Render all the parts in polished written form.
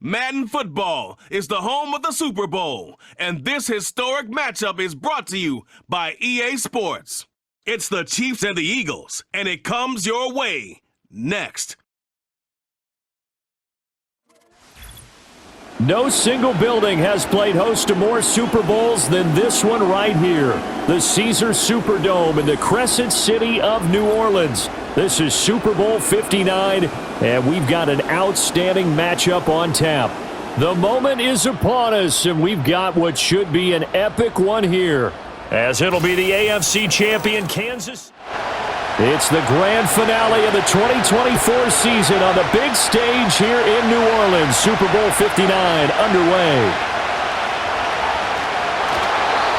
Madden Football is the home of the Super Bowl, and this historic matchup is brought to you by EA Sports. It's the Chiefs and the Eagles, and it comes your way next. No single building has played host to more Super Bowls than this one right here. The Caesars Superdome in the Crescent City of New Orleans. This is Super Bowl 59, and we've got an outstanding matchup on tap. The moment is upon us, and we've got what should be an epic one here, as it'll be the AFC champion Kansas. It's the grand finale of the 2024 season on the big stage here in New Orleans. Super Bowl 59 underway.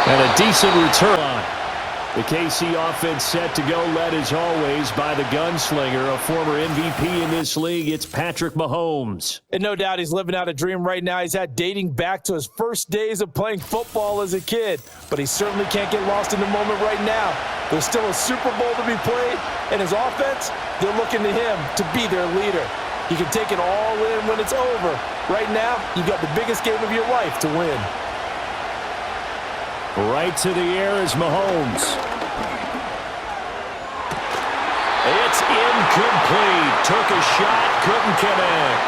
And a decent return. The KC offense set to go, led as always by the gunslinger, a former MVP in this league. It's Patrick Mahomes. And no doubt he's living out a dream right now. He's had dating back to his first days of playing football as a kid. But he certainly can't get lost in the moment right now. There's still a Super Bowl to be played, and his offense, they're looking to him to be their leader. He can take it all in when it's over. Right now, you've got the biggest game of your life to win. Right to the air is Mahomes. It's incomplete. Took a shot, couldn't connect.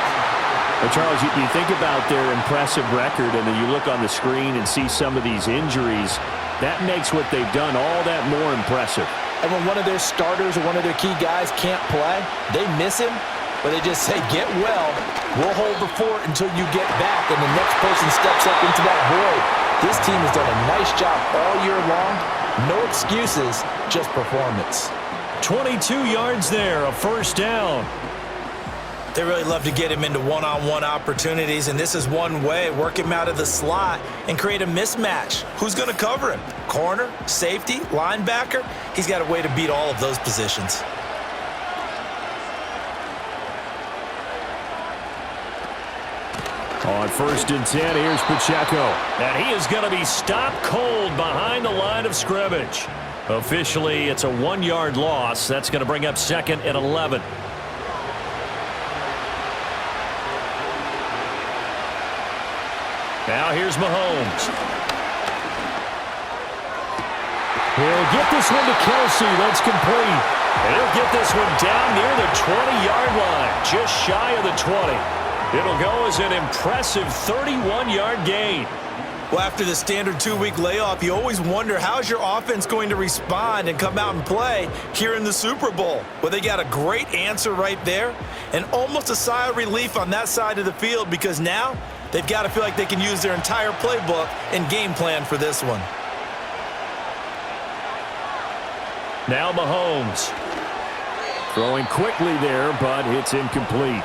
Well, Charles, you think about their impressive record, and then you look on the screen and see some of these injuries. That makes what they've done all that more impressive. And when one of their starters or one of their key guys can't play, they miss him, but they just say, get well. We'll hold the fort until you get back, and the next person steps up into that void. This team has done a nice job all year long. No excuses, just performance. 22 yards there, a first down. They really love to get him into one-on-one opportunities, and this is one way. Work him out of the slot and create a mismatch. Who's going to cover him? Corner, safety, linebacker? He's got a way to beat all of those positions. On 1st and 10, here's Pacheco. And he is going to be stopped cold behind the line of scrimmage. Officially, it's a 1-yard loss. That's going to bring up 2nd and 11. Now here's Mahomes. He'll get this one to Kelsey. That's complete. And he'll get this one down near the 20-yard line, just shy of the 20. It'll go as an impressive 31-yard gain. Well, after the standard 2-week layoff, you always wonder how's your offense going to respond and come out and play here in the Super Bowl. Well, they got a great answer right there and almost a sigh of relief on that side of the field because now they've got to feel like they can use their entire playbook and game plan for this one. Now Mahomes. Throwing quickly there, but it's incomplete.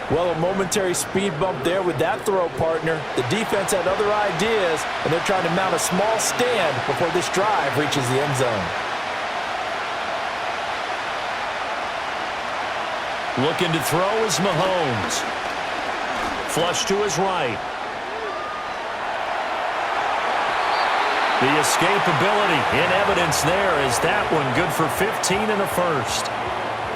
Well, a momentary speed bump there with that throw, partner. The defense had other ideas, and they're trying to mount a small stand before this drive reaches the end zone. Looking to throw is Mahomes. Flush to his right. The escapability in evidence there is that one good for 15 in the first.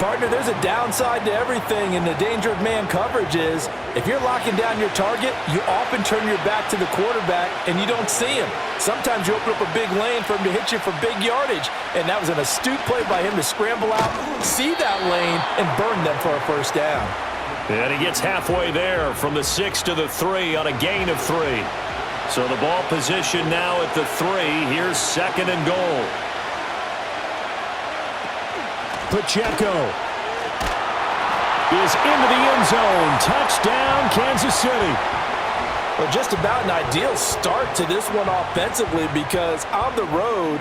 Partner, there's a downside to everything, and the danger of man coverage is if you're locking down your target, you often turn your back to the quarterback and you don't see him. Sometimes you open up a big lane for him to hit you for big yardage, and that was an astute play by him to scramble out, see that lane, and burn them for a first down. And he gets halfway there from the 6 to the 3 on a gain of 3. So the ball position now at the 3. Here's 2nd and goal. Pacheco is into the end zone. Touchdown, Kansas City. Well, just about an ideal start to this one offensively because on the road,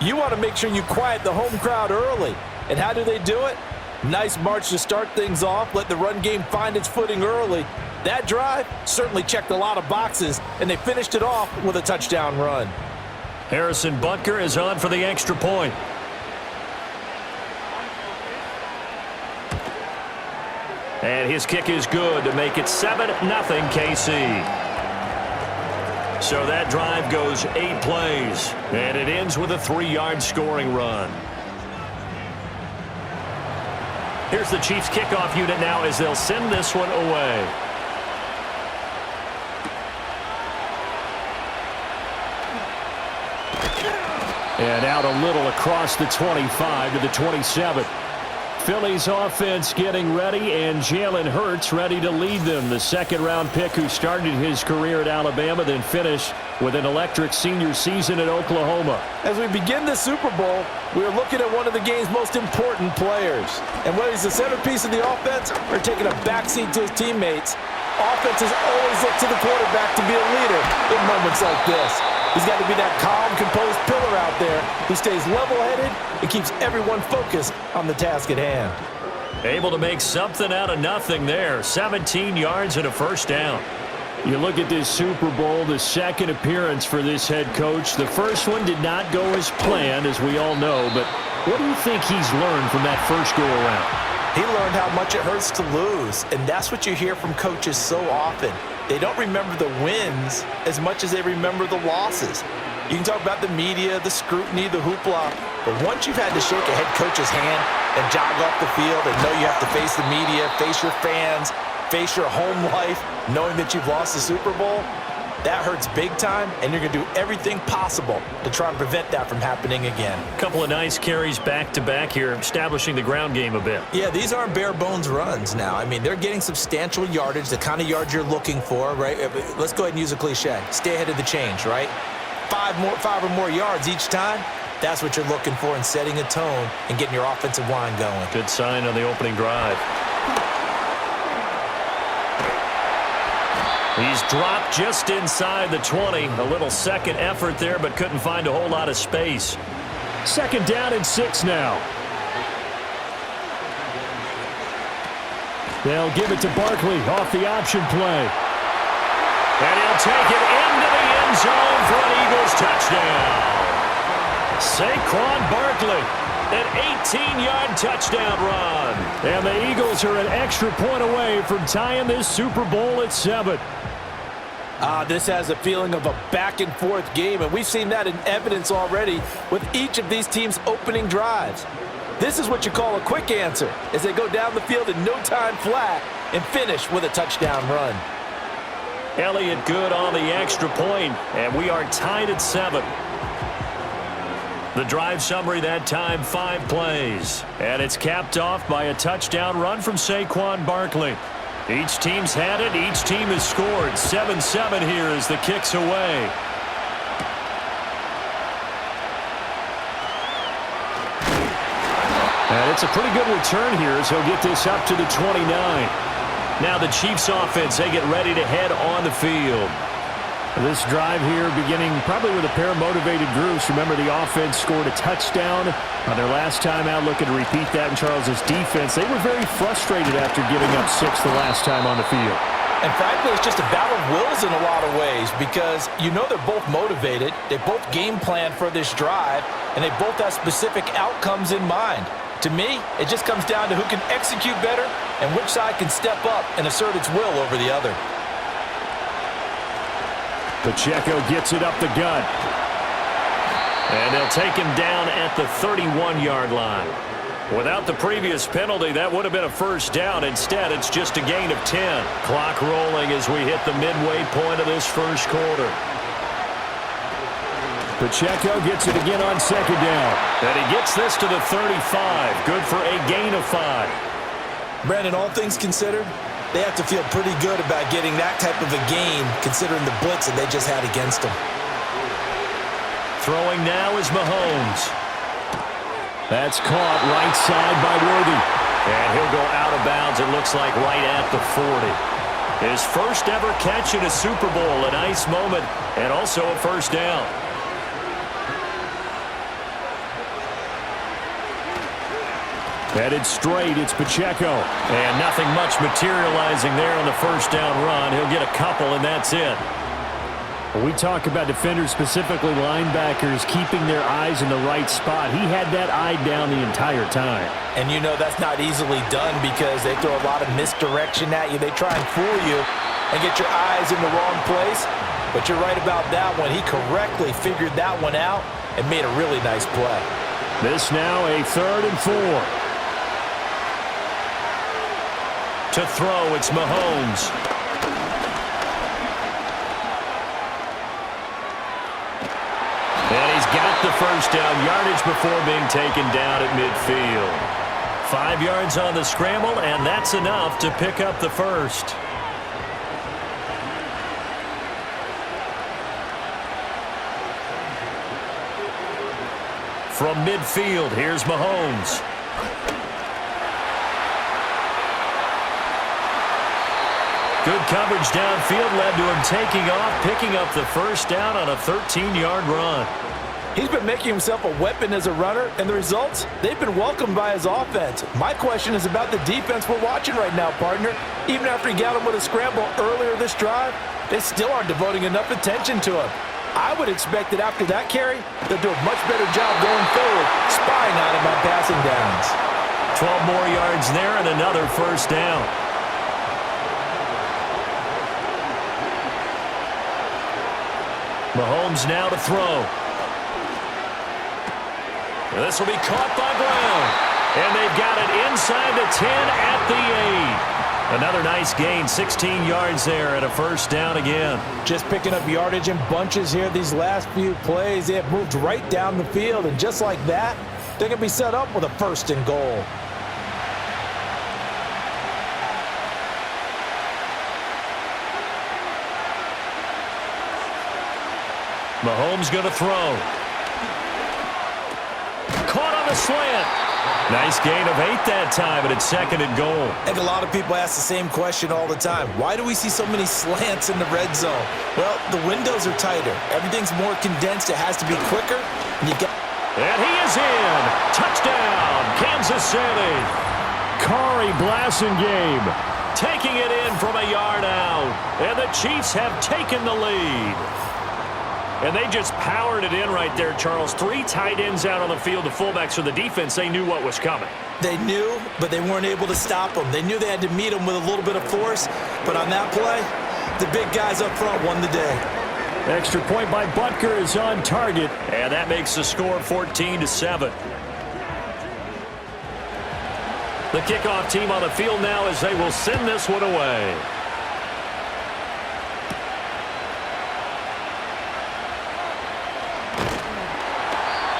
you want to make sure you quiet the home crowd early. And how do they do it? Nice march to start things off. Let the run game find its footing early. That drive certainly checked a lot of boxes, and they finished it off with a touchdown run. Harrison Butker is on for the extra point. And his kick is good to make it 7-0 KC. So that drive goes 8 plays, and it ends with a 3-yard scoring run. Here's the Chiefs kickoff unit now as they'll send this one away. And out a little across the 25 to the 27. Philly's offense getting ready, and Jalen Hurts ready to lead them. The second-round pick who started his career at Alabama, then finished with an electric senior season at Oklahoma. As we begin the Super Bowl, we're looking at one of the game's most important players. And whether he's the centerpiece of the offense or taking a backseat to his teammates, offenses always look to the quarterback to be a leader in moments like this. He's got to be that calm, composed pillar out there who stays level-headed and keeps everyone focused on the task at hand. Able to make something out of nothing there. 17 yards and a first down. You look at this Super Bowl, the second appearance for this head coach. The first one did not go as planned, as we all know, but what do you think he's learned from that first go-around? He learned how much it hurts to lose, and that's what you hear from coaches so often. They don't remember the wins as much as they remember the losses. You can talk about the media, the scrutiny, the hoopla, but once you've had to shake a head coach's hand and jog off the field and know you have to face the media, face your fans, face your home life, knowing that you've lost the Super Bowl, that hurts big time, and you're going to do everything possible to try and prevent that from happening again. A couple of nice carries back-to-back here, establishing the ground game a bit. Yeah, these aren't bare-bones runs now. I mean, they're getting substantial yardage, the kind of yards you're looking for, right? Let's go ahead and use a cliche. Stay ahead of the change, right? Five or more yards each time. That's what you're looking for in setting a tone and getting your offensive line going. Good sign on the opening drive. He's dropped just inside the 20. A little second effort there, but couldn't find a whole lot of space. Second down and 6 now. They'll give it to Barkley off the option play. And he'll take it into the end zone for an Eagles touchdown. Saquon Barkley, an 18-yard touchdown run. And the Eagles are an extra point away from tying this Super Bowl at 7. This has a feeling of a back-and-forth game, and we've seen that in evidence already with each of these teams' opening drives. This is what you call a quick answer, as they go down the field in no time flat and finish with a touchdown run. Elliott good on the extra point, and we are tied at 7. The drive summary that time, 5 plays. And it's capped off by a touchdown run from Saquon Barkley. Each team's had it. Each team has scored. 7-7 here as the kick's away. And it's a pretty good return here as he'll get this up to the 29. Now the Chiefs offense, they get ready to head on the field. This drive here beginning probably with a pair of motivated groups. Remember, the offense scored a touchdown on their last time out, looking to repeat that in Charles's defense. They were very frustrated after giving up 6 the last time on the field. And frankly, it's just a battle of wills in a lot of ways because you know they're both motivated. They both game plan for this drive, and they both have specific outcomes in mind. To me, it just comes down to who can execute better and which side can step up and assert its will over the other. Pacheco gets it up the gut. And they'll take him down at the 31-yard line. Without the previous penalty, that would have been a first down. Instead, it's just a gain of 10. Clock rolling as we hit the midway point of this first quarter. Pacheco gets it again on second down. And he gets this to the 35. Good for a gain of 5. Brandon, all things considered, they have to feel pretty good about getting that type of a gain considering the blitz that they just had against them. Throwing now is Mahomes. That's caught right side by Worthy. And he'll go out of bounds, it looks like, right at the 40. His first ever catch in a Super Bowl, a nice moment, and also a first down. Headed straight, it's Pacheco. And nothing much materializing there on the first down run. He'll get a couple, and that's it. When we talk about defenders, specifically linebackers, keeping their eyes in the right spot, he had that eye down the entire time. And you know that's not easily done because they throw a lot of misdirection at you. They try and fool you and get your eyes in the wrong place. But you're right about that one. He correctly figured that one out and made a really nice play. This now a 3rd and 4. To throw, it's Mahomes. And he's got the first down yardage before being taken down at midfield. 5 yards on the scramble, and that's enough to pick up the first. From midfield, here's Mahomes. Good coverage downfield led to him taking off, picking up the first down on a 13-yard run. He's been making himself a weapon as a runner, and the results, they've been welcomed by his offense. My question is about the defense we're watching right now, partner. Even after he got him with a scramble earlier this drive, they still aren't devoting enough attention to him. I would expect that after that carry, they'll do a much better job going forward, spying on him on passing downs. 12 more yards there and another first down. Mahomes now to throw. This will be caught by Brown. And they've got it inside the 10 at the 8. Another nice gain, 16 yards there and a first down again. Just picking up yardage in bunches here these last few plays. They have moved right down the field, and just like that, they're going to be set up with a first and goal. Mahomes going to throw. Caught on the slant. Nice gain of 8 that time, and it's second and goal. And a lot of people ask the same question all the time. Why do we see so many slants in the red zone? Well, the windows are tighter. Everything's more condensed. It has to be quicker. And he is in. Touchdown, Kansas City. Corey Blasingame taking it in from a yard out. And the Chiefs have taken the lead. And they just powered it in right there, Charles. 3 tight ends out on the field. The fullbacks for the defense, they knew what was coming. They knew, but they weren't able to stop them. They knew they had to meet them with a little bit of force. But on that play, the big guys up front won the day. Extra point by Butker is on target. And that makes the score 14-7. The kickoff team on the field now as they will send this one away.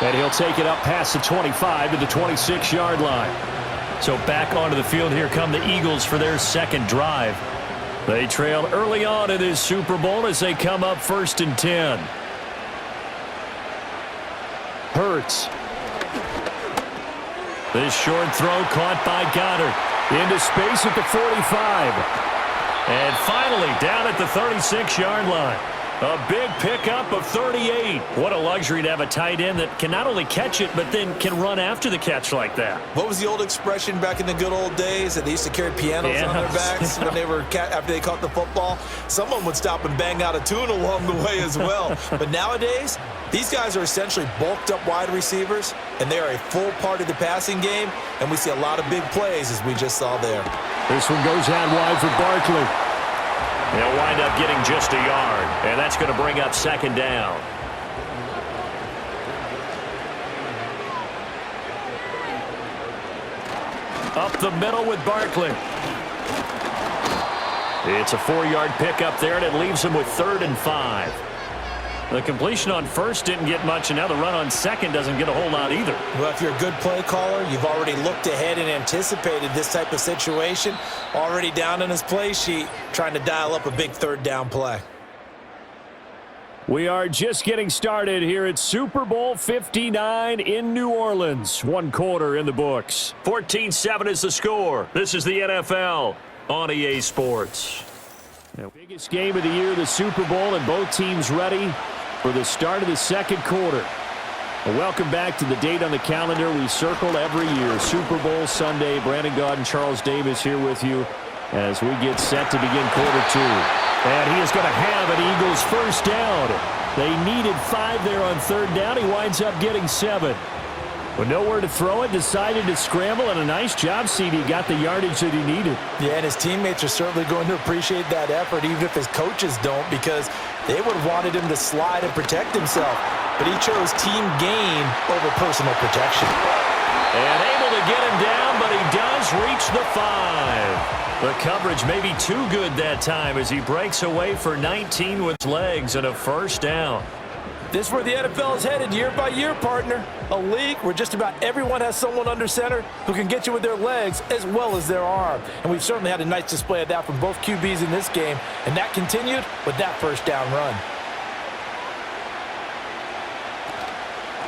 And he'll take it up past the 25 to the 26-yard line. So back onto the field, here come the Eagles for their second drive. They trailed early on in this Super Bowl as they come up 1st and 10. Hurts. This short throw caught by Goddard. Into space at the 45. And finally down at the 36-yard line. A big pickup of 38. What a luxury to have a tight end that can not only catch it, but then can run after the catch like that. What was the old expression back in the good old days that they used to carry pianos on their backs when they were after they caught the football? Someone would stop and bang out a tune along the way as well. But nowadays, these guys are essentially bulked up wide receivers, and they are a full part of the passing game, and we see a lot of big plays as we just saw there. This one goes out wide for Barkley. They'll wind up getting just a yard, and that's going to bring up second down. Up the middle with Barkley. It's a 4-yard pickup there, and it leaves him with 3rd and 5. The completion on first didn't get much, and now the run on second doesn't get a whole lot either. Well, if you're a good play caller, you've already looked ahead and anticipated this type of situation. Already down in his play sheet, trying to dial up a big 3rd down play. We are just getting started here at Super Bowl 59 in New Orleans. 1 quarter in the books. 14-7 is the score. This is the NFL on EA Sports. The biggest game of the year, the Super Bowl, and both teams ready for the start of the second quarter. Well, welcome back to the date on the calendar we circle every year. Super Bowl Sunday. Brandon Gaudin, Charles Davis here with you as we get set to begin quarter 2. And he is going to have an Eagles first down. They needed 5 there on 3rd down. He winds up getting 7. With nowhere to throw it, decided to scramble, and a nice job, CD. Got the yardage that he needed. Yeah, and his teammates are certainly going to appreciate that effort, even if his coaches don't, because they would have wanted him to slide and protect himself. But he chose team gain over personal protection. And able to get him down, but he does reach the 5. The coverage may be too good that time as he breaks away for 19 with legs and a first down. This is where the NFL is headed year by year, partner. A league where just about everyone has someone under center who can get you with their legs as well as their arm. And we've certainly had a nice display of that from both QBs in this game, and that continued with that first down run.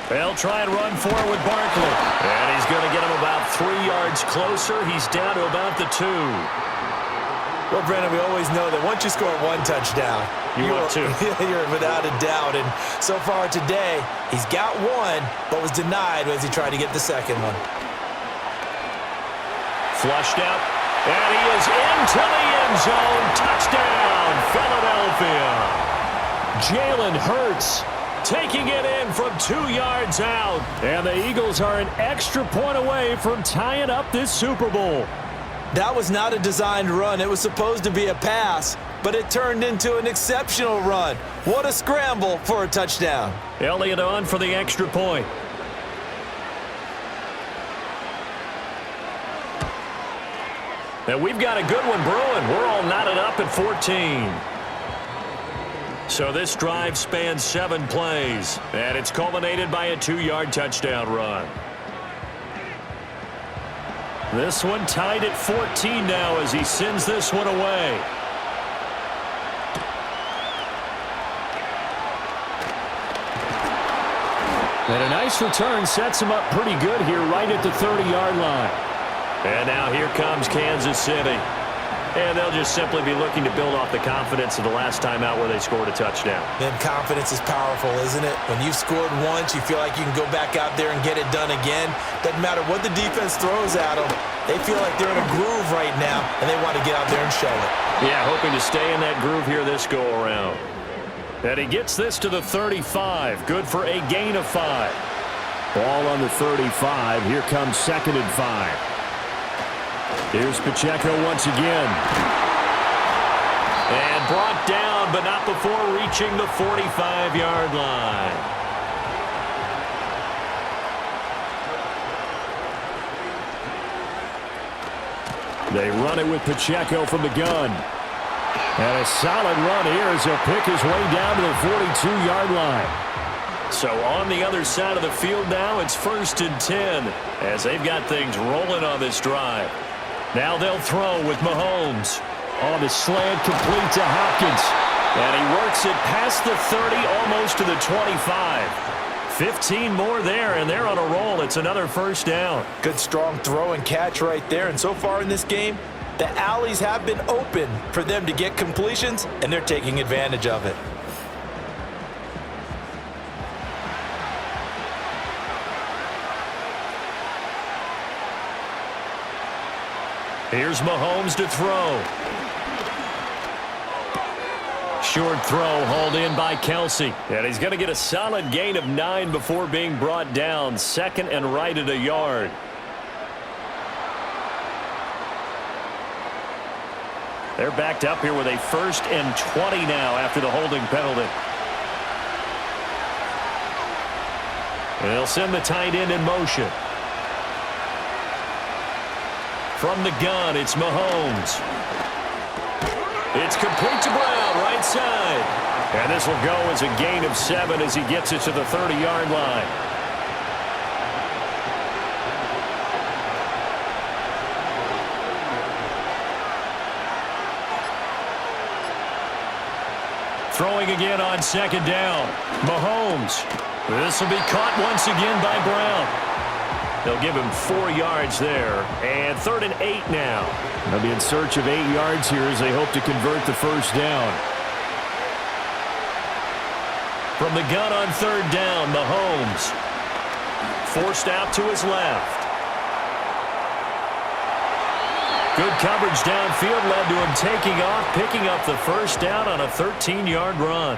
They'll try and run forward with Barkley. And he's going to get him about 3 yards closer. He's down to about the 2. Well, Brandon, we always know that once you score one touchdown, you're 2. You're without a doubt. And so far today, he's got one, but was denied as he tried to get the second one. Flushed out. And he is into the end zone. Touchdown, Philadelphia. Jalen Hurts taking it in from 2 yards out. And the Eagles are an extra point away from tying up this Super Bowl. That was not a designed run. It was supposed to be a pass, but it turned into an exceptional run. What a scramble for a touchdown. Elliott on for the extra point. And we've got a good one brewing. We're all knotted up at 14. So this drive spans 7 plays, and it's culminated by a 2-yard touchdown run. This one tied at 14 now as he sends this one away. And a nice return sets him up pretty good here right at the 30-yard line. And now here comes Kansas City. And they'll just simply be looking to build off the confidence of the last time out where they scored a touchdown. And confidence is powerful, isn't it? When you've scored once, you feel like you can go back out there and get it done again. Doesn't matter what the defense throws at them. They feel like they're in a groove right now, and they want to get out there and show it. Yeah, hoping to stay in that groove here this go-around. And he gets this to the 35. Good for a gain of 5. Ball on the 35. Here comes 2nd and 5. Here's Pacheco once again. And brought down, but not before reaching the 45-yard line. They run it with Pacheco from the gun. And a solid run here as he'll pick his way down to the 42-yard line. So on the other side of the field now, it's 1st and 10 as they've got things rolling on this drive. Now they'll throw with Mahomes. On the slant, complete to Hopkins. And he works it past the 30, almost to the 25. 15 more there, and they're on a roll. It's another first down. Good, strong throw and catch right there. And so far in this game, the alleys have been open for them to get completions, and they're taking advantage of it. Here's Mahomes to throw. Short throw hauled in by Kelsey. And he's going to get a solid gain of 9 before being brought down. 2nd and right at a yard. They're backed up here with a 1st and 20 now after the holding penalty. And they'll send the tight end in motion. From the gun, it's Mahomes. It's complete to Brown, right side. And this will go as a gain of 7 as he gets it to the 30-yard line. Throwing again on 2nd down. Mahomes. This will be caught once again by Brown. They'll give him 4 yards there. And 3rd and 8 now. They'll be in search of 8 yards here as they hope to convert the first down. From the gun on 3rd down, Mahomes. Forced out to his left. Good coverage downfield led to him taking off, picking up the first down on a 13-yard run.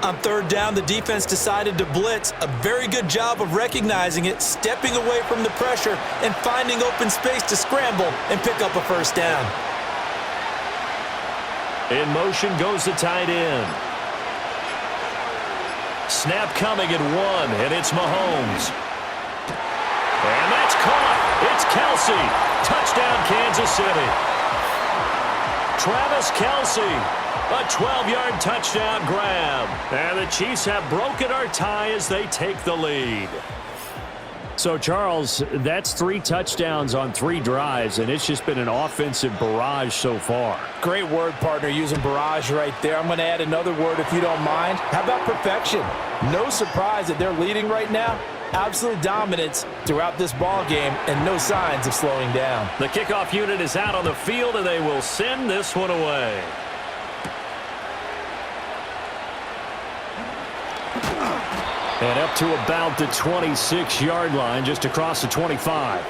On 3rd down, the defense decided to blitz. A very good job of recognizing it, stepping away from the pressure, and finding open space to scramble and pick up a first down. In motion goes the tight end. Snap coming at 1, and it's Mahomes. And that's caught. It's Kelsey. Touchdown, Kansas City. Travis Kelsey A 12-yard touchdown grab. And the Chiefs have broken our tie as they take the lead. So, Charles, that's 3 touchdowns on 3 drives, and it's just been an offensive barrage so far. Great word, partner, using barrage right there. I'm going to add another word if you don't mind. How about perfection? No surprise that they're leading right now. Absolute dominance throughout this ball game and no signs of slowing down. The kickoff unit is out on the field, and they will send this one away. And up to about the 26-yard line, just across the 25.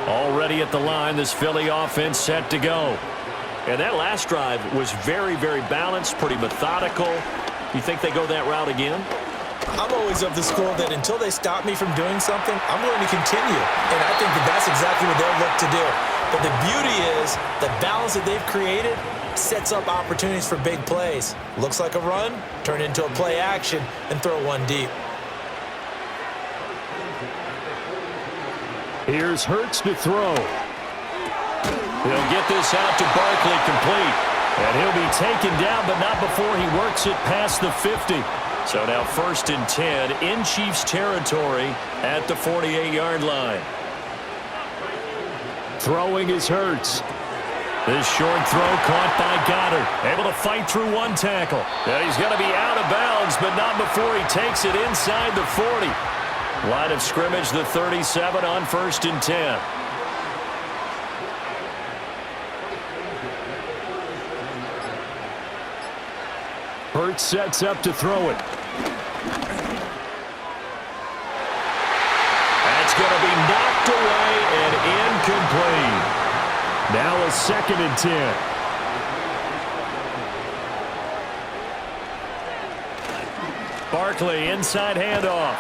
Already at the line, this Philly offense set to go. And that last drive was very, very balanced, pretty methodical. You think they go that route again? I'm always of the school that until they stop me from doing something, I'm going to continue. And I think that that's exactly what they'll look to do. But the beauty is the balance that they've created sets up opportunities for big plays. Looks like a run, turn into a play action, and throw one deep. Here's Hurts to throw. He'll get this out to Barkley complete. And he'll be taken down, but not before he works it past the 50. So now 1st and 10 in Chiefs territory at the 48-yard line. Throwing is Hurts. This short throw caught by Goddard. Able to fight through one tackle. And he's going to be out of bounds, but not before he takes it inside the 40. Line of scrimmage, the 37 on 1st and 10. Hurts sets up to throw it. That's going to be knocked away and incomplete. Now a 2nd and 10. Barkley, inside handoff.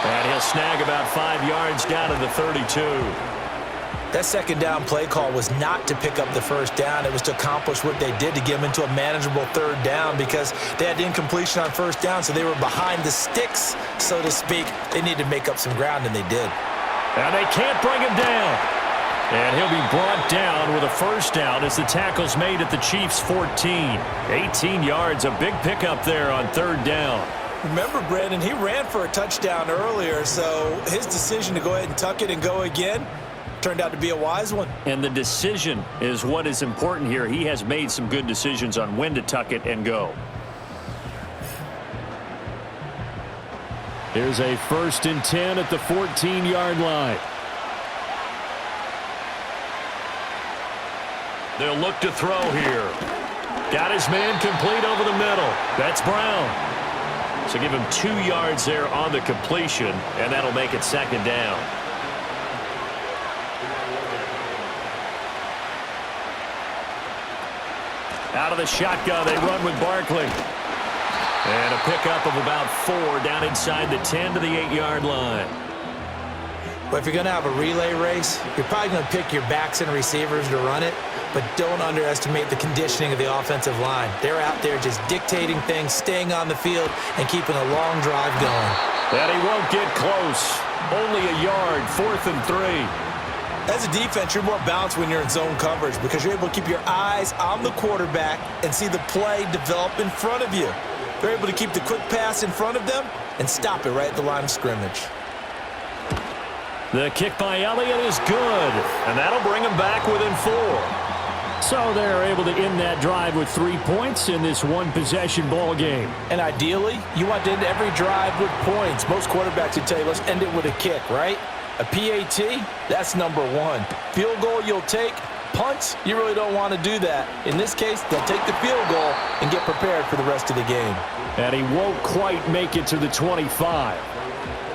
And he'll snag about 5 yards down to the 32. That 2nd down play call was not to pick up the 1st down. It was to accomplish what they did to get them into a manageable 3rd down because they had incompletion on 1st down, so they were behind the sticks, so to speak. They needed to make up some ground, and they did. And they can't bring him down. And he'll be brought down with a 1st down as the tackle's made at the Chiefs' 14. 18 yards, a big pickup there on 3rd down. Remember, Brandon, he ran for a touchdown earlier, so his decision to go ahead and tuck it and go again turned out to be a wise one. And the decision is what is important here. He has made some good decisions on when to tuck it and go. Here's a 1st and 10 at the 14-yard line. They'll look to throw here. Got his man complete over the middle. That's Brown. So give him 2 yards there on the completion, and that'll make it 2nd down. Out of the shotgun, they run with Barkley. And a pickup of about 4 down inside the 10 to the 8-yard line. But if you're going to have a relay race, you're probably going to pick your backs and receivers to run it, but don't underestimate the conditioning of the offensive line. They're out there just dictating things, staying on the field, and keeping a long drive going. And he won't get close. Only a yard, 4th and 3. As a defense, you're more balanced when you're in zone coverage because you're able to keep your eyes on the quarterback and see the play develop in front of you. They're able to keep the quick pass in front of them and stop it right at the line of scrimmage. The kick by Elliott is good, and that'll bring him back within 4. So they're able to end that drive with 3 points in this one-possession ball game. And ideally, you want to end every drive with points. Most quarterbacks would tell you, let's end it with a kick, right? A PAT, that's number 1. Field goal you'll take. Punts, you really don't want to do that. In this case, they'll take the field goal and get prepared for the rest of the game. And he won't quite make it to the 25.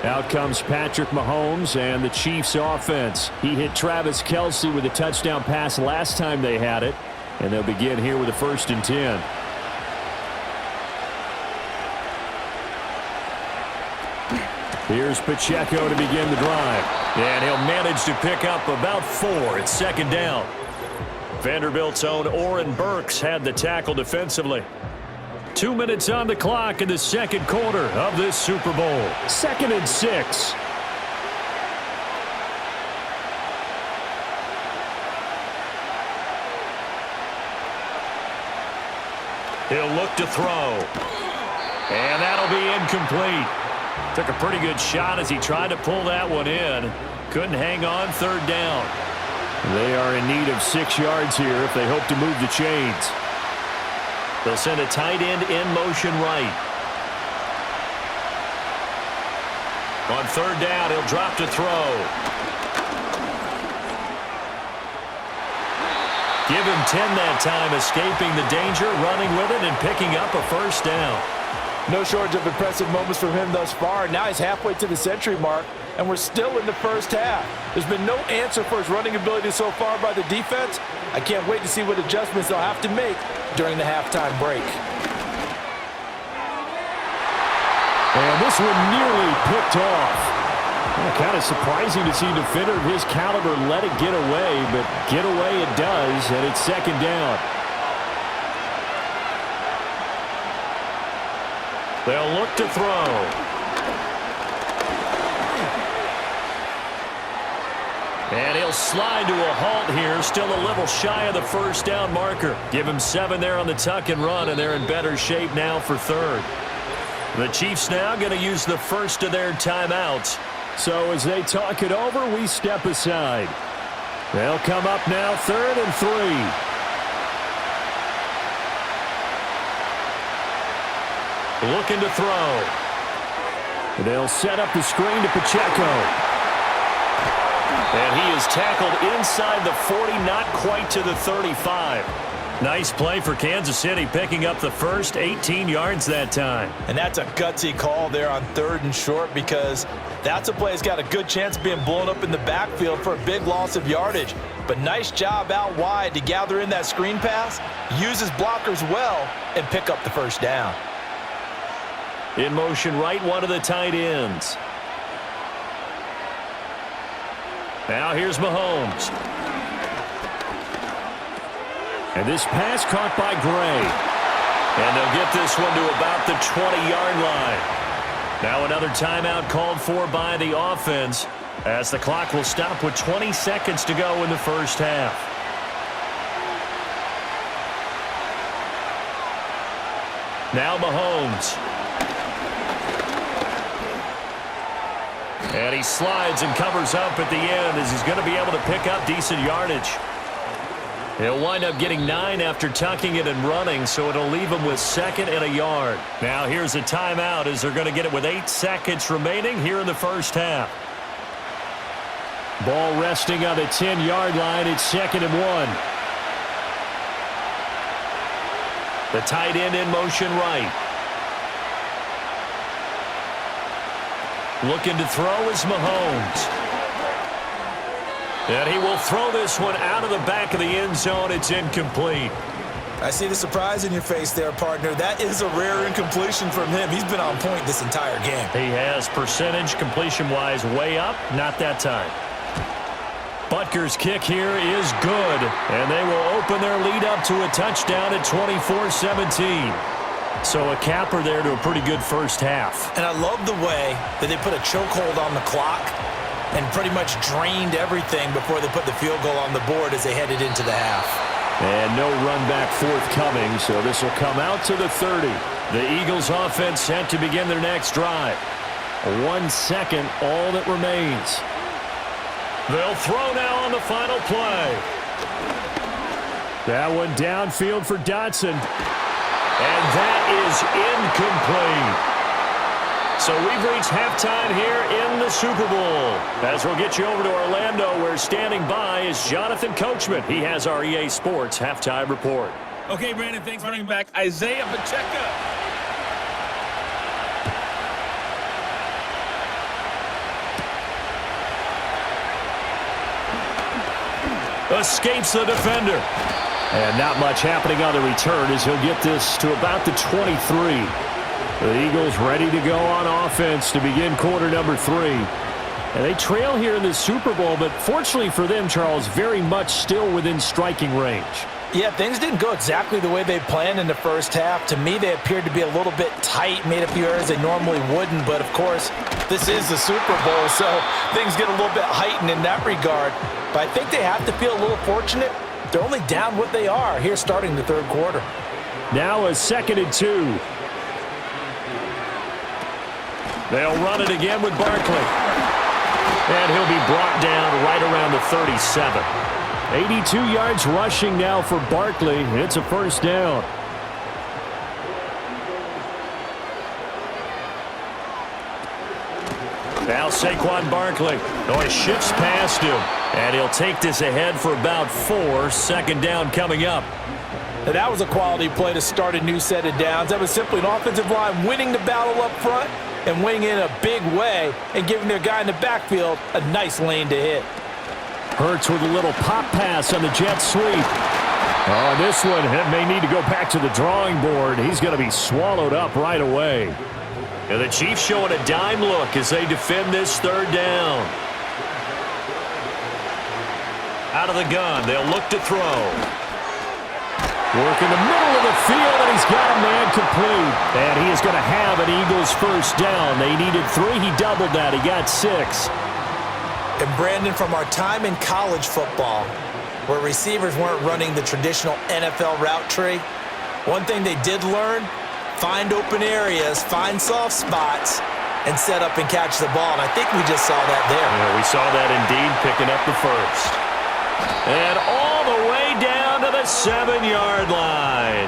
Out comes Patrick Mahomes and the Chiefs offense. He hit Travis Kelce with a touchdown pass last time they had it. And they'll begin here with a 1st and 10. Here's Pacheco to begin the drive. And he'll manage to pick up about 4. It's 2nd down. Vanderbilt's own Oren Burks had the tackle defensively. 2 minutes on the clock in the 2nd quarter of this Super Bowl. 2nd and 6. He'll look to throw. And that'll be incomplete. Took a pretty good shot as he tried to pull that one in. Couldn't hang on third down. They are in need of 6 yards here if they hope to move the chains. They'll send a tight end in motion right. On third down, he'll drop to throw. Give him 10 that time, escaping the danger, running with it, and picking up a first down. No shortage of impressive moments from him thus far. Now he's halfway to the century mark, and we're still in the first half. There's been no answer for his running ability so far by the defense. I can't wait to see what adjustments they'll have to make during the halftime break. And this one nearly picked off. Well, kind of surprising to see a defender of his caliber let it get away, but get away it does, and it's second down. They'll look to throw. And he'll slide to a halt here, still a little shy of the first down marker. Give him 7 there on the tuck and run, and they're in better shape now for third. The Chiefs now going to use the first of their timeouts. So as they talk it over, we step aside. They'll come up now 3rd and 3. Looking to throw. They'll set up the screen to Pacheco. And he is tackled inside the 40, not quite to the 35. Nice play for Kansas City, picking up the first 18 yards that time. And that's a gutsy call there on 3rd and short, because that's a play that's got a good chance of being blown up in the backfield for a big loss of yardage. But nice job out wide to gather in that screen pass, use his blockers well, and pick up the first down. In motion right, one of the tight ends. Now here's Mahomes. And this pass caught by Gray. And they'll get this one to about the 20-yard line. Now another timeout called for by the offense, as the clock will stop with 20 seconds to go in the first half. Now Mahomes. And he slides and covers up at the end as he's going to be able to pick up decent yardage. He'll wind up getting 9 after tucking it and running, so it'll leave him with 2nd and a yard. Now here's a timeout as they're going to get it with 8 seconds remaining here in the first half. Ball resting on the 10-yard line. It's 2nd and 1. The tight end in motion right. Looking to throw is Mahomes. And he will throw this one out of the back of the end zone. It's incomplete. I see the surprise in your face there, partner. That is a rare incompletion from him. He's been on point this entire game. He has percentage completion-wise way up. Not that time. Butker's kick here is good. And they will open their lead up to a touchdown at 24-17. So a capper there to a pretty good first half. And I love the way that they put a chokehold on the clock and pretty much drained everything before they put the field goal on the board as they headed into the half. And no run back forthcoming, so this will come out to the 30. The Eagles offense set to begin their next drive. 1 second, all that remains. They'll throw now on the final play. That one downfield for Dotson. And that is incomplete. So we've reached halftime here in the Super Bowl. As we'll get you over to Orlando, where standing by is Jonathan Coachman. He has our EA Sports halftime report. Okay, Brandon, thanks for running back Isaiah Pacheco. Escapes the defender. And not much happening on the return as he'll get this to about the 23. The Eagles ready to go on offense to begin quarter number 3. And they trail here in the Super Bowl, but fortunately for them, Charles, very much still within striking range. Yeah, things didn't go exactly the way they planned in the first half. To me, they appeared to be a little bit tight, made a few errors they normally wouldn't. But, of course, this is the Super Bowl, so things get a little bit heightened in that regard. But I think they have to feel a little fortunate. They're only down what they are here starting the third quarter. Now a 2nd and 2. They'll run it again with Barkley. And he'll be brought down right around the 37. 82 yards rushing now for Barkley. It's a first down. Now Saquon Barkley. Oh, he shifts past him. And he'll take this ahead for about 4. Second down coming up. And that was a quality play to start a new set of downs. That was simply an offensive line winning the battle up front and winning in a big way and giving their guy in the backfield a nice lane to hit. Hurts with a little pop pass on the jet sweep. Oh, this one may need to go back to the drawing board. He's going to be swallowed up right away. And the Chiefs showing a dime look as they defend this third down. Out of the gun, they'll look to throw. Work in the middle of the field, and he's got a man complete. And he is going to have an Eagles first down. They needed 3. He doubled that. He got 6. And Brandon, from our time in college football, where receivers weren't running the traditional NFL route tree, one thing they did learn, find open areas, find soft spots, and set up and catch the ball. And I think we just saw that there. Yeah, we saw that indeed, picking up the first. And all the way down to the 7-yard line.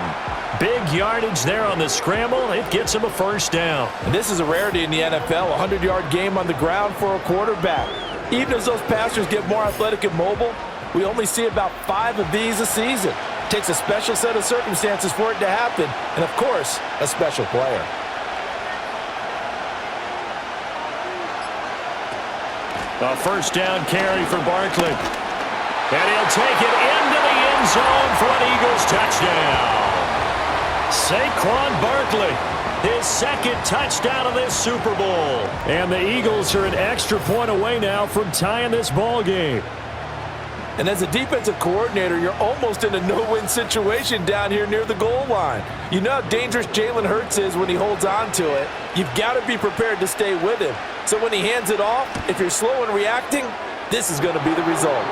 Big yardage there on the scramble. It gets him a first down. And this is a rarity in the NFL, a 100-yard game on the ground for a quarterback. Even as those passers get more athletic and mobile, we only see about 5 of these a season. It takes a special set of circumstances for it to happen, and of course, a special player. A first down carry for Barkley. And he'll take it into the end zone for an Eagles touchdown. Saquon Barkley, his 2nd touchdown of this Super Bowl. And the Eagles are an extra point away now from tying this ball game. And as a defensive coordinator, you're almost in a no-win situation down here near the goal line. You know how dangerous Jalen Hurts is when he holds on to it. You've got to be prepared to stay with him. So when he hands it off, if you're slow in reacting, this is going to be the result.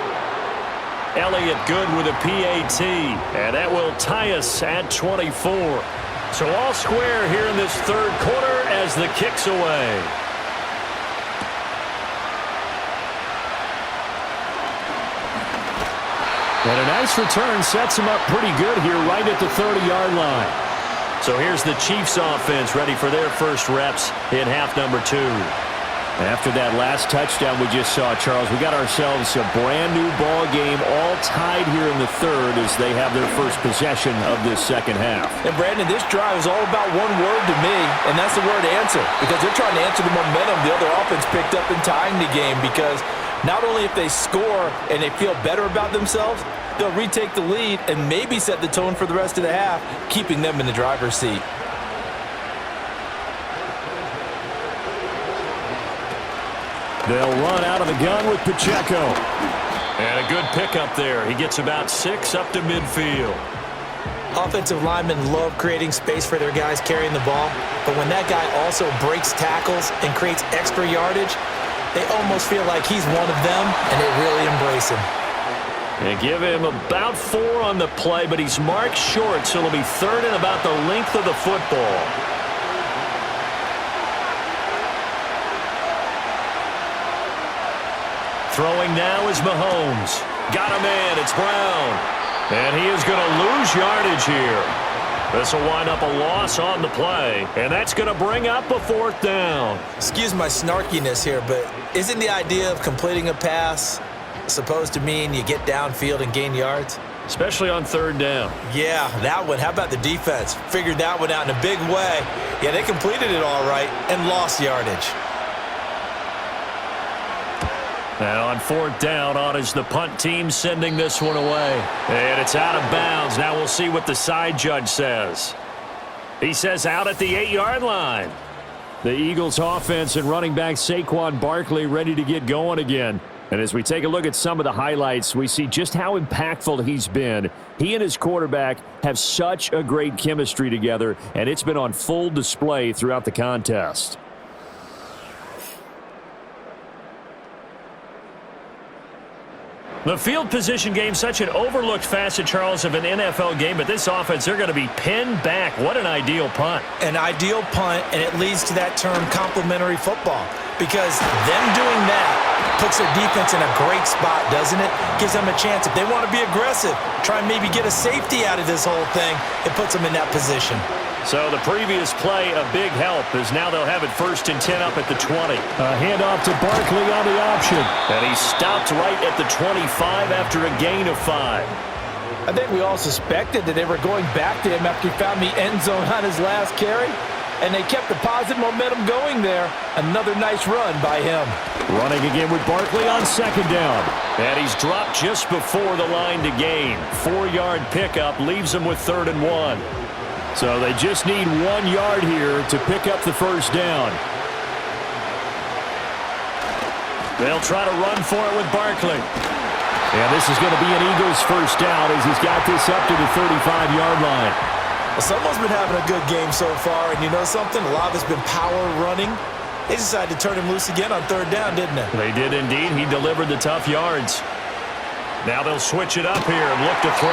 Elliott good with a PAT, and that will tie us at 24. So all square here in this third quarter as the kick's away. And a nice return sets him up pretty good here right at the 30-yard line. So here's the Chiefs offense ready for their first reps in half number 2. After that last touchdown we just saw, Charles, we got ourselves a brand-new ball game, all tied here in the third as they have their first possession of this second half. And, Brandon, this drive is all about one word to me, and that's the word answer, because they're trying to answer the momentum the other offense picked up in tying the game, because not only if they score and they feel better about themselves, they'll retake the lead and maybe set the tone for the rest of the half, keeping them in the driver's seat. They'll run out of the gun with Pacheco. And a good pickup there. He gets about 6 up to midfield. Offensive linemen love creating space for their guys carrying the ball, but when that guy also breaks tackles and creates extra yardage, they almost feel like he's one of them, and they really embrace him. They give him about 4 on the play, but he's marked short, so it'll be 3rd and about the length of the football. Throwing now is Mahomes. Got a man, it's Brown. And he is going to lose yardage here. This will wind up a loss on the play, and that's going to bring up a 4th down. Excuse my snarkiness here, but isn't the idea of completing a pass supposed to mean you get downfield and gain yards? Especially on 3rd down. Yeah, that one. How about the defense? Figured that one out in a big way. Yeah, they completed it all right and lost yardage. Now on 4th down, on is the punt team sending this one away. And it's out of bounds. Now we'll see what the side judge says. He says out at the 8-yard line. The Eagles offense and running back Saquon Barkley ready to get going again. And as we take a look at some of the highlights, we see just how impactful he's been. He and his quarterback have such a great chemistry together, and it's been on full display throughout the contest. The field position game, such an overlooked facet, Charles, of an NFL game, but this offense, they're going to be pinned back. What an ideal punt. An ideal punt, and it leads to that term complementary football, because them doing that puts their defense in a great spot, doesn't it? Gives them a chance. If they want to be aggressive, try and maybe get a safety out of this whole thing, it puts them in that position. So the previous play, a big help, as now they'll have it 1st and 10 up at the 20. A handoff to Barkley on the option. And he stopped right at the 25 after a gain of 5. I think we all suspected that they were going back to him after he found the end zone on his last carry, and they kept the positive momentum going there. Another nice run by him. Running again with Barkley on 2nd down. And he's dropped just before the line to gain. 4-yard pickup leaves him with 3rd and 1. So they just need 1 yard here to pick up the 1st down. They'll try to run for it with Barkley. And this is going to be an Eagles 1st down as he's got this up to the 35-yard line. Well, someone's been having a good game so far, and you know something? A lot of it's been power running. They decided to turn him loose again on 3rd down, didn't they? They did indeed. He delivered the tough yards. Now they'll switch it up here and look to throw.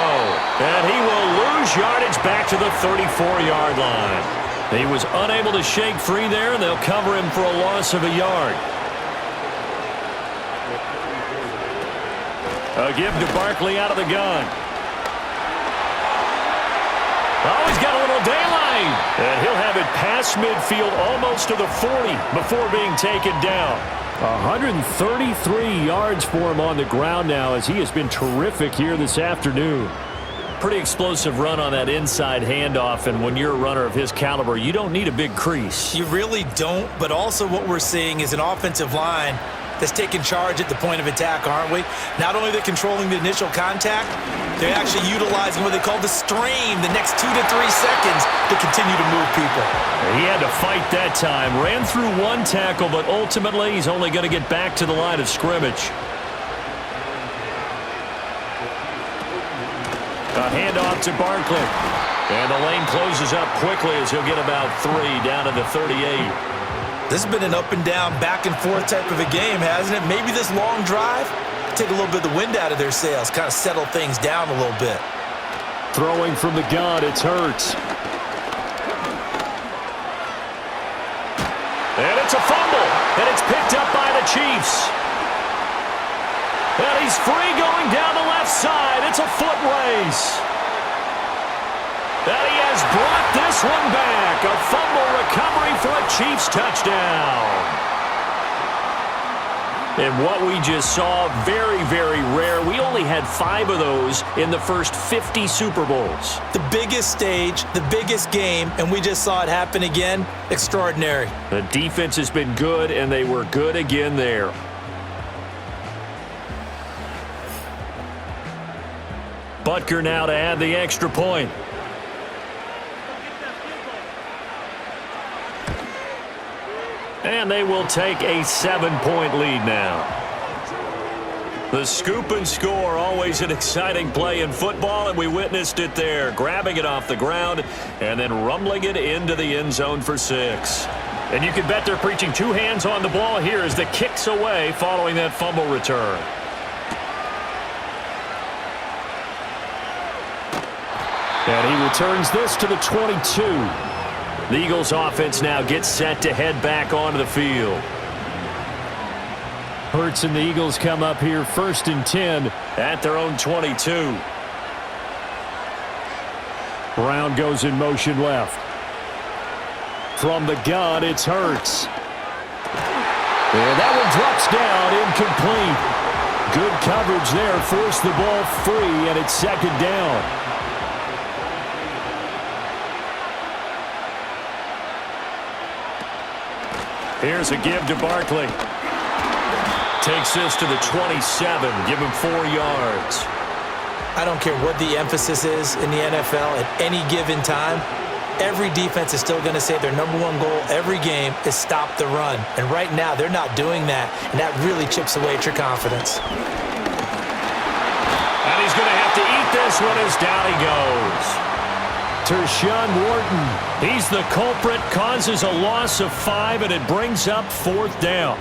And he will lose yardage back to the 34-yard line. He was unable to shake free there, and they'll cover him for a loss of a yard. A give to Barkley out of the gun. Oh, he's got a little daylight. And he'll have it past midfield almost to the 40 before being taken down. 133 yards for him on the ground now as he has been terrific here this afternoon. Pretty explosive run on that inside handoff, and when you're a runner of his caliber, you don't need a big crease. You really don't, but also what we're seeing is an offensive line that's taking charge at the point of attack, aren't we? Not only are they controlling the initial contact, they're actually utilizing what they call the strain, the next 2 to 3 seconds to continue to move people. He had to fight that time. Ran through 1 tackle, but ultimately he's only going to get back to the line of scrimmage. A handoff to Barkley. And the lane closes up quickly as he'll get about 3 down to the 38. This has been an up-and-down, back-and-forth type of a game, hasn't it? Maybe this long drive, take a little bit of the wind out of their sails, kind of settle things down a little bit. Throwing from the gun, it's Hurts. And it's a fumble, and it's picked up by the Chiefs. And he's free going down the left side. It's a foot race. And he has brought this one back. A fumble recovery for a Chiefs touchdown. And what we just saw, very, very rare. We only had 5 of those in the first 50 Super Bowls. The biggest stage, the biggest game, and we just saw it happen again. Extraordinary. The defense has been good, and they were good again there. Butker now to add the extra point. And they will take a 7-point lead now. The scoop and score, always an exciting play in football, and we witnessed it there. Grabbing it off the ground and then rumbling it into the end zone for 6. And you can bet they're preaching 2 hands on the ball here as the kick's away following that fumble return. And he returns this to the 22. The Eagles offense now gets set to head back onto the field. Hurts and the Eagles come up here 1st and 10 at their own 22. Brown goes in motion left. From the gun, it's Hurts. And that one drops down, incomplete. Good coverage there, forced the ball free, and it's 2nd down. Here's a give to Barkley. Takes this to the 27. Give him 4 yards. I don't care what the emphasis is in the NFL at any given time. Every defense is still going to say their #1 goal every game is stop the run. And right now, they're not doing that, and that really chips away at your confidence. And he's going to have to eat this one as down he goes. Tershawn Wharton, he's the culprit, causes a loss of 5, and it brings up 4th down.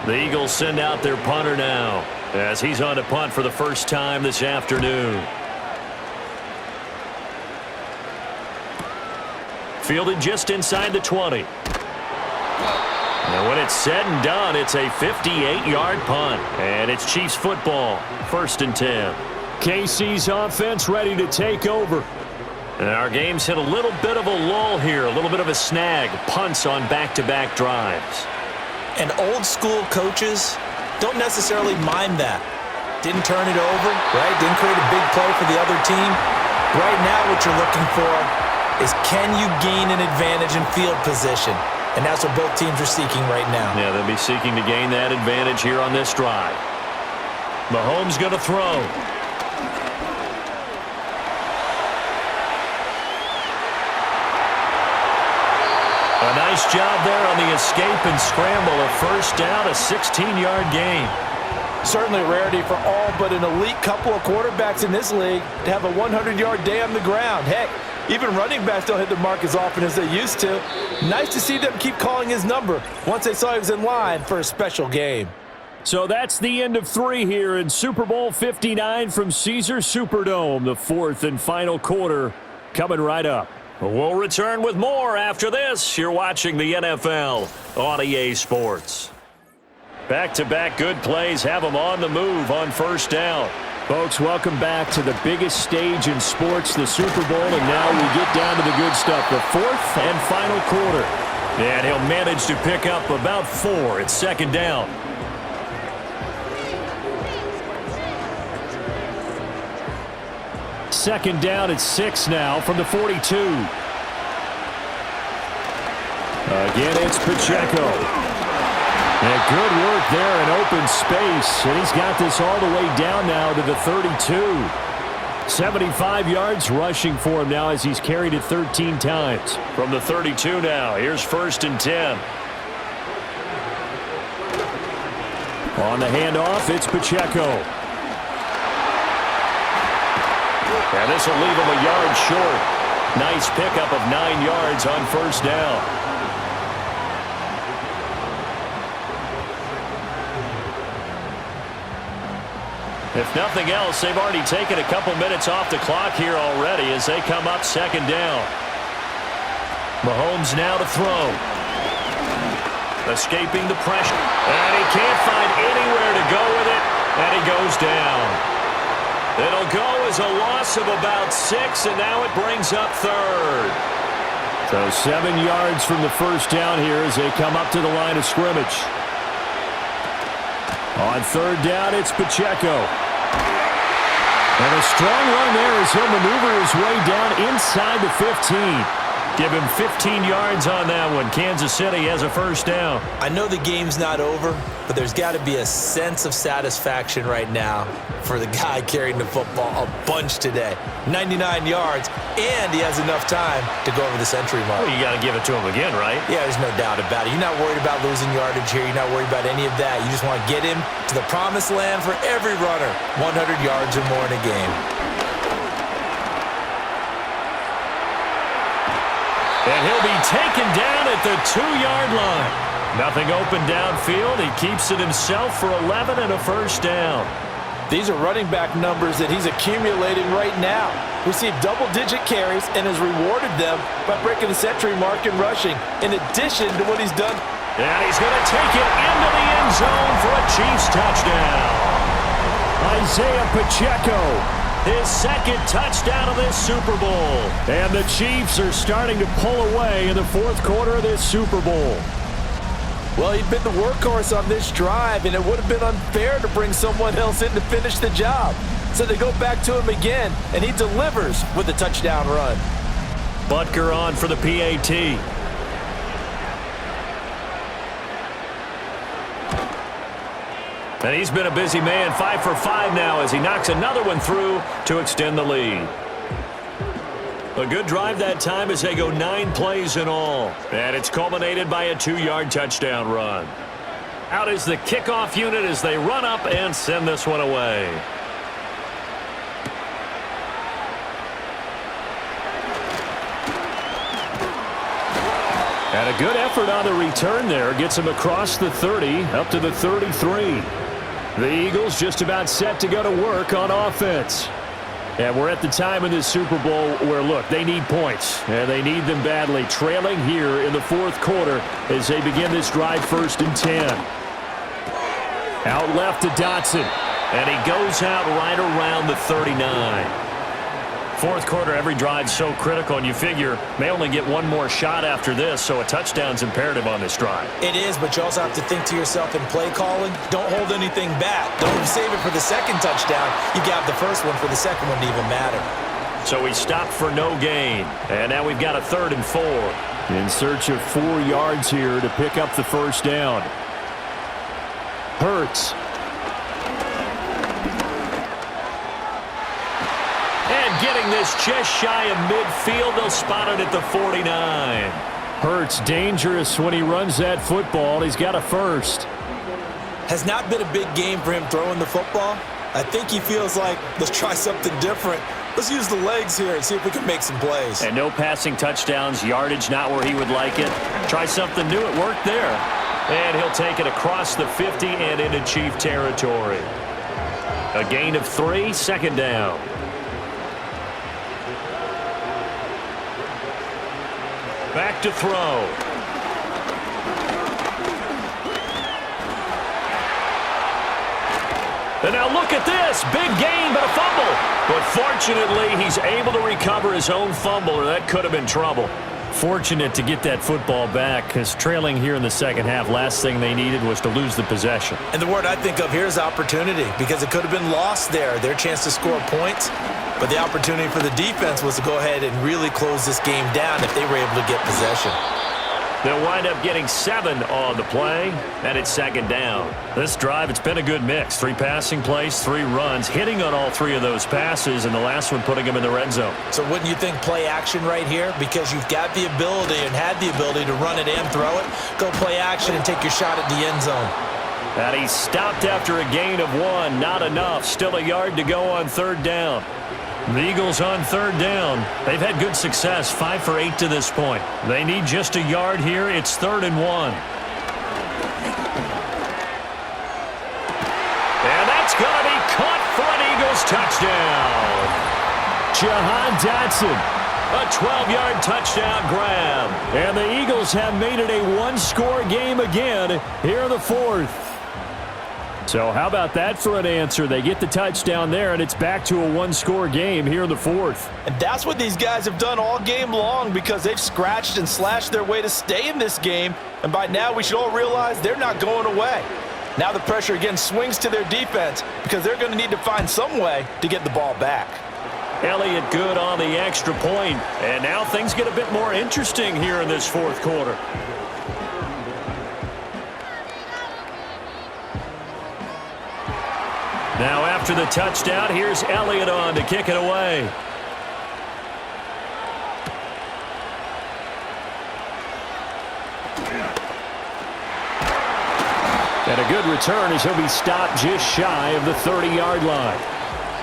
The Eagles send out their punter now. as he's on to punt for the first time this afternoon. Fielded just inside the 20. And when it's said and done, it's a 58-yard punt. And it's Chiefs football, 1st and 10. KC's offense ready to take over. And our game's hit a little bit of a lull here, a little bit of a snag. Punts on back-to-back drives. And old-school coaches don't necessarily mind that. Didn't turn it over, right? Didn't create a big play for the other team. Right now what you're looking for is, can you gain an advantage in field position? And that's what both teams are seeking right now. Yeah, they'll be seeking to gain that advantage here on this drive. Mahomes going to throw. A nice job there on the escape and scramble. A first down, a 16-yard gain. Certainly a rarity for all but an elite couple of quarterbacks in this league to have a 100-yard day on the ground. Heck, even running backs don't hit the mark as often as they used to. Nice to see them keep calling his number once they saw he was in line for a special game. So that's the end of 3 here in Super Bowl 59 from Caesars Superdome. The 4th and final quarter coming right up. We'll return with more after this. You're watching the NFL on EA Sports. Back-to-back good plays have them on the move on first down. Folks, welcome back to the biggest stage in sports, the Super Bowl, and now we get down to the good stuff, the 4th and final quarter. And he'll manage to pick up about 4. It's 2nd down. Second down at 6 now from the 42. Again, it's Pacheco. And good work there in open space. And he's got this all the way down now to the 32. 75 yards rushing for him now as he's carried it 13 times. From the 32 now, here's 1st and 10. On the handoff, it's Pacheco. And this will leave him a yard short. Nice pickup of 9 yards on first down. If nothing else, they've already taken a couple minutes off the clock here already as they come up 2nd down. Mahomes now to throw. Escaping the pressure. And he can't find anywhere to go with it. And he goes down. It'll go as a loss of about 6, and now it brings up 3rd. So 7 yards from the first down here as they come up to the line of scrimmage. On 3rd down, it's Pacheco. And a strong run there as he'll maneuver his way down inside the 15. Give him 15 yards on that one. Kansas City has a first down. I know the game's not over, but there's got to be a sense of satisfaction right now for the guy carrying the football a bunch today. 99 yards, and he has enough time to go over the century mark. Well, you got to give it to him again, right? Yeah, there's no doubt about it. You're not worried about losing yardage here. You're not worried about any of that. You just want to get him to the promised land for every runner. 100 yards or more in a game. And he'll be taken down at the 2-yard line. Nothing open downfield. He keeps it himself for 11 and a first down. These are running back numbers that he's accumulating right now. Received double-digit carries and has rewarded them by breaking the century mark in rushing, in addition to what he's done. And he's going to take it into the end zone for a Chiefs touchdown. Isaiah Pacheco, his 2nd touchdown of this Super Bowl. And the Chiefs are starting to pull away in the 4th quarter of this Super Bowl. Well, he'd been the workhorse on this drive, and it would have been unfair to bring someone else in to finish the job. So they go back to him again, and he delivers with a touchdown run. Butker on for the PAT. And he's been a busy man, 5 for 5 now as he knocks another one through to extend the lead. A good drive that time as they go 9 plays in all. And it's culminated by a 2-yard touchdown run. Out is the kickoff unit as they run up and send this one away. And a good effort on the return there. Gets him across the 30, up to the 33. The Eagles just about set to go to work on offense. And we're at the time in this Super Bowl where, look, they need points, and they need them badly. Trailing here in the fourth quarter as they begin this drive 1st and 10. Out left to Dotson, and he goes out right around the 39. Fourth quarter, every drive's so critical, and you figure may only get one more shot after this, so a touchdown's imperative on this drive. It is, but you also have to think to yourself in play calling, don't hold anything back. Don't save it for the second touchdown. You got the first one for the second one to even matter. So we stopped for no gain, and now we've got a 3rd and 4. In search of 4 yards here to pick up the first down. Hurts. And getting this just shy of midfield, they'll spot it at the 49. Hurts dangerous when he runs that football. He's got a first. Has not been a big game for him throwing the football. I think he feels like, let's try something different. Let's use the legs here and see if we can make some plays. And no passing touchdowns, yardage not where he would like it. Try something new, it worked there. And he'll take it across the 50 and into Chief territory. A gain of 3, 2nd down. Back to throw. And now look at this. Big gain, but a fumble. But fortunately, he's able to recover his own fumble, or that could have been trouble. Fortunate to get that football back, because trailing here in the second half, last thing they needed was to lose the possession. And the word I think of here is opportunity, because it could have been lost there, their chance to score points. But the opportunity for the defense was to go ahead and really close this game down if they were able to get possession. They'll wind up getting 7 on the play, and it's 2nd down. This drive, it's been a good mix. 3 passing plays, 3 runs, hitting on all 3 of those passes, and the last one putting them in the red zone. So wouldn't you think play action right here? Because you've got the ability and had the ability to run it and throw it. Go play action and take your shot at the end zone. And he stopped after a gain of 1. Not enough. Still a yard to go on 3rd down. The Eagles on 3rd down. They've had good success, 5 for 8 to this point. They need just a yard here. It's 3rd and 1. And that's going to be caught for an Eagles touchdown. Jahan Dotson, a 12-yard touchdown grab. And the Eagles have made it a 1-score game again here in the 4th. So how about that for an answer? They get the touchdown there, and it's back to a 1-score game here in the 4th. And that's what these guys have done all game long, because they've scratched and slashed their way to stay in this game. And by now, we should all realize they're not going away. Now the pressure again swings to their defense, because they're going to need to find some way to get the ball back. Elliott good on the extra point, and now things get a bit more interesting here in this 4th quarter. Now after the touchdown, here's Elliott on to kick it away. And a good return as he'll be stopped just shy of the 30-yard line.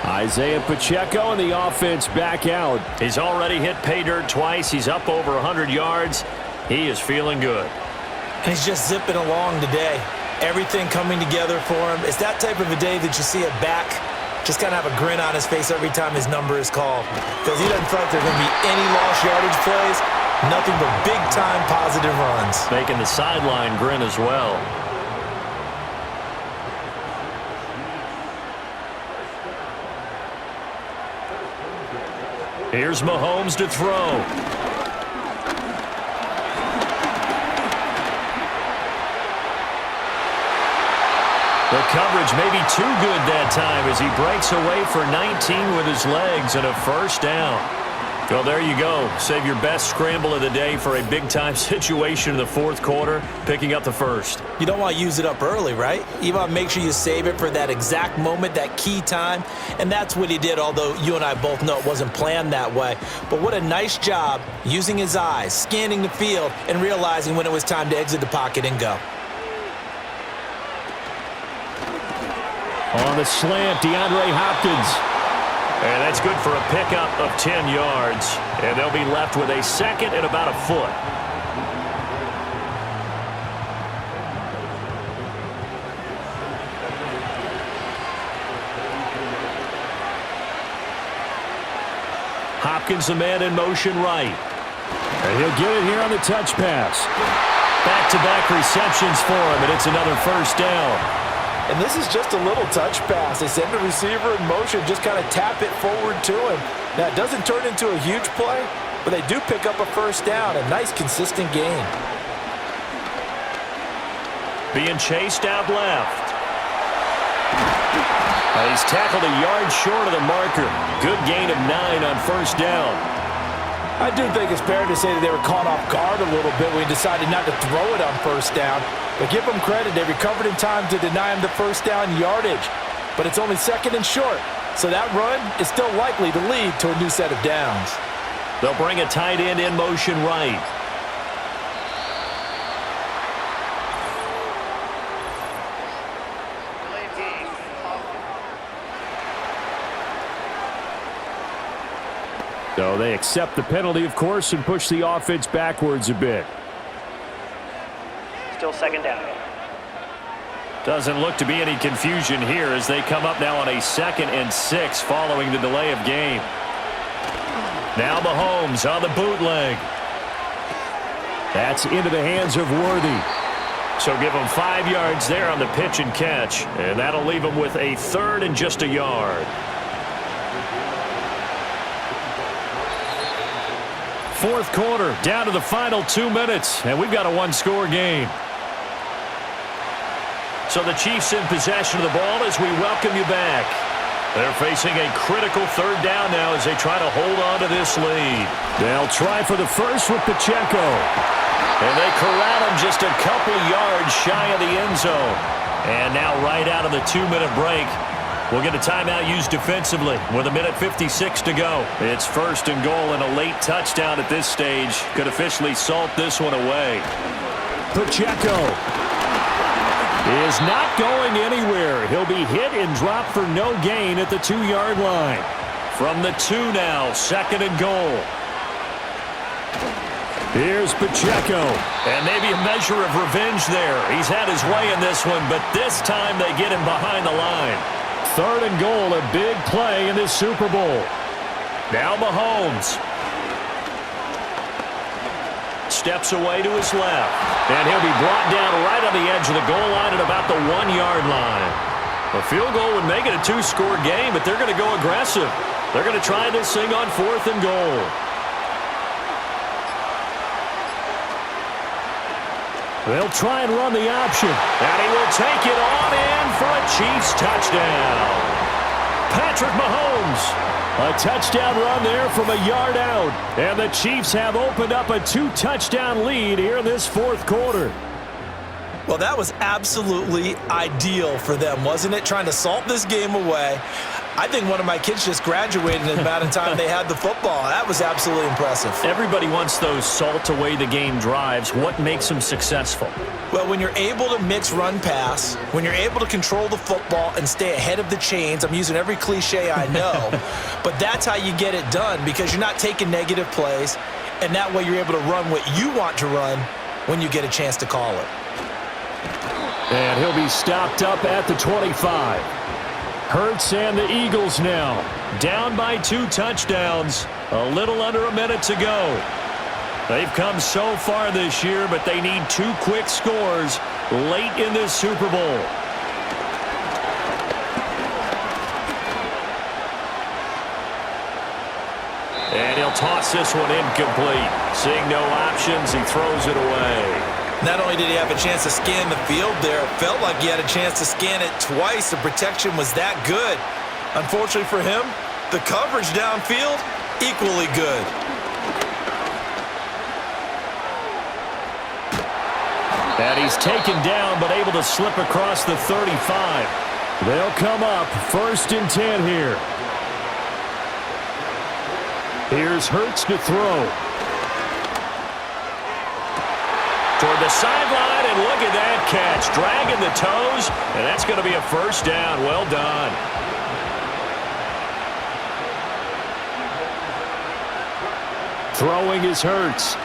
Isaiah Pacheco and the offense back out. He's already hit pay dirt twice. He's up over 100 yards. He is feeling good. And he's just zipping along today. Everything coming together for him. It's that type of a day that you see a back just kind of have a grin on his face every time his number is called, because he doesn't feel like there's going to be any lost yardage plays, nothing but big-time positive runs. Making the sideline grin as well. Here's Mahomes to throw. The coverage may be too good that time as he breaks away for 19 with his legs and a first down. Well, there you go. Save your best scramble of the day for a big-time situation in the 4th quarter, picking up the first. You don't want to use it up early, right? You want to make sure you save it for that exact moment, that key time, and that's what he did, although you and I both know it wasn't planned that way. But what a nice job using his eyes, scanning the field, and realizing when it was time to exit the pocket and go. On the slant, DeAndre Hopkins. And that's good for a pickup of 10 yards. And they'll be left with a second and about a foot. Hopkins, the man in motion right. And he'll get it here on the touch pass. Back-to-back receptions for him, and it's another first down. And this is just a little touch pass. They send the receiver in motion, just kind of tap it forward to him. Now, it doesn't turn into a huge play, but they do pick up a first down. A nice, consistent gain. Being chased out left. And he's tackled a yard short of the marker. Good gain of 9 on first down. I do think it's fair to say that they were caught off guard a little bit when he decided not to throw it on first down. But give them credit, they recovered in time to deny him the first down yardage. But it's only second and short, so that run is still likely to lead to a new set of downs. They'll bring a tight end in motion right. So they accept the penalty, of course, and push the offense backwards a bit. Still second down. Doesn't look to be any confusion here as they come up now on a 2nd and 6 following the delay of game. Now Mahomes on the bootleg. That's into the hands of Worthy. So give him 5 yards there on the pitch and catch, and that'll leave him with a 3rd and just a yard. 4th quarter, down to the final 2 minutes, and we've got a 1-score game. So the Chiefs in possession of the ball as we welcome you back. They're facing a critical 3rd down now as they try to hold on to this lead. They'll try for the first with Pacheco. And they corral him just a couple yards shy of the end zone. And now right out of the 2-minute break, we'll get a timeout used defensively with 1:56 to go. It's 1st and goal, and a late touchdown at this stage could officially salt this one away. Pacheco is not going anywhere. He'll be hit and dropped for no gain at the 2-yard line. From the 2 now, 2nd and goal. Here's Pacheco, and maybe a measure of revenge there. He's had his way in this one, but this time they get him behind the line. 3rd and goal, a big play in this Super Bowl. Now Mahomes. Steps away to his left. And he'll be brought down right on the edge of the goal line at about the 1-yard line. A field goal would make it a 2-score game, but they're going to go aggressive. They're going to try this thing on 4th and goal. They'll try and run the option. And he will take it on in for a Chiefs touchdown. Patrick Mahomes. A touchdown run there from a yard out. And the Chiefs have opened up a 2-touchdown lead here in this 4th quarter. Well, that was absolutely ideal for them, wasn't it? Trying to salt this game away. I think one of my kids just graduated in the amount of time they had the football. That was absolutely impressive. Everybody wants those salt-away-the-game drives. What makes them successful? Well, when you're able to mix run-pass, when you're able to control the football and stay ahead of the chains, I'm using every cliche I know, but that's how you get it done because you're not taking negative plays, and that way you're able to run what you want to run when you get a chance to call it. And he'll be stopped up at the 25. Hurts and the Eagles now. Down by 2 touchdowns. A little under a minute to go. They've come so far this year, but they need 2 quick scores late in this Super Bowl. And he'll toss this one incomplete. Seeing no options, he throws it away. Not only did he have a chance to scan the field there, it felt like he had a chance to scan it twice. The protection was that good. Unfortunately for him, the coverage downfield, equally good. And he's taken down, but able to slip across the 35. They'll come up 1st and 10 here. Here's Hurts to throw. Toward the sideline, and look at that catch. Dragging the toes, and that's going to be a first down. Well done. Throwing is Hurts.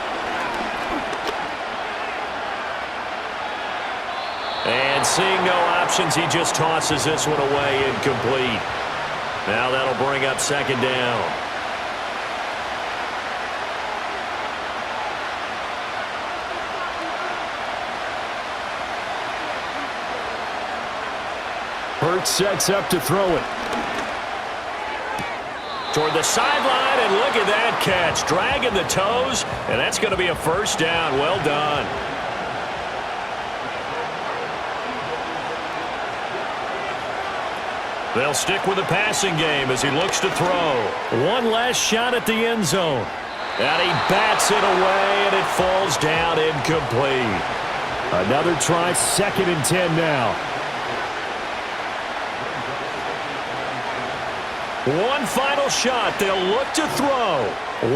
And seeing no options, he just tosses this one away incomplete. Now that'll bring up 2nd down. Hurts sets up to throw it. Toward the sideline, and look at that catch. Dragging the toes, and that's going to be a first down. Well done. They'll stick with the passing game as he looks to throw. One last shot at the end zone. And he bats it away, and it falls down incomplete. Another try, 2nd and 10 now. One final shot. They'll look to throw.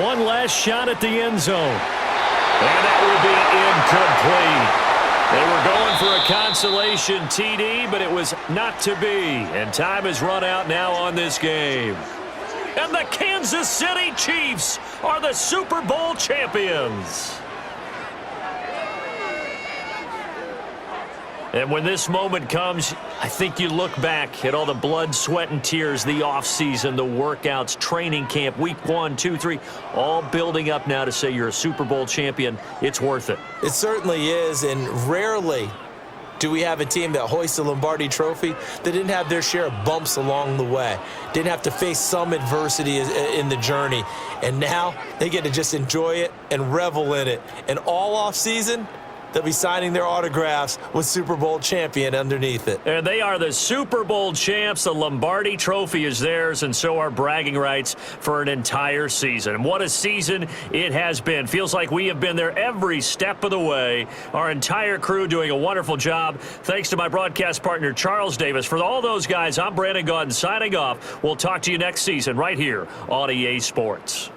One last shot at the end zone. And that will be incomplete. They were going for a consolation TD, but it was not to be. And time has run out now on this game. And the Kansas City Chiefs are the Super Bowl champions. And when this moment comes, I think you look back at all the blood, sweat, and tears, the offseason, the workouts, training camp, week 1, 2, 3, all building up now to say you're a Super Bowl champion. It's worth it. It certainly is, and rarely do we have a team that hoists a Lombardi trophy that didn't have their share of bumps along the way, didn't have to face some adversity in the journey, and now they get to just enjoy it and revel in it. And all offseason, they'll be signing their autographs with Super Bowl champion underneath it. And they are the Super Bowl champs. The Lombardi Trophy is theirs, and so are bragging rights for an entire season. And what a season it has been. Feels like we have been there every step of the way. Our entire crew doing a wonderful job. Thanks to my broadcast partner, Charles Davis. For all those guys, I'm Brandon Gaudin signing off. We'll talk to you next season right here on EA Sports.